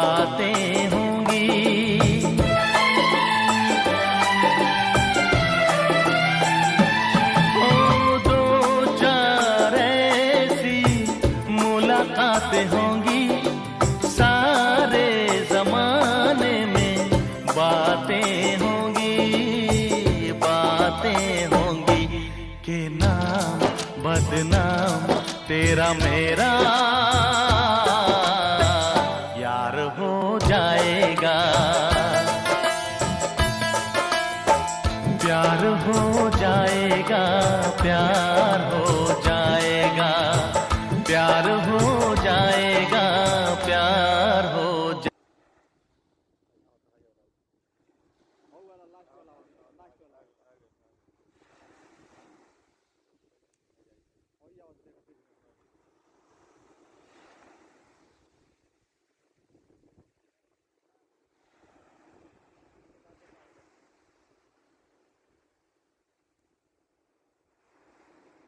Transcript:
बातें होंगी। ओ दो चार ऐसी मुलाकातें होंगी, सारे जमाने में बातें होंगी, बातें होंगी कि नाम बदनाम तेरा मेरा यार हो जाएगा, प्यार हो जाएगा, प्यार हो जाएगा, प्यार हो जाएगा, प्यार हो जाएगा।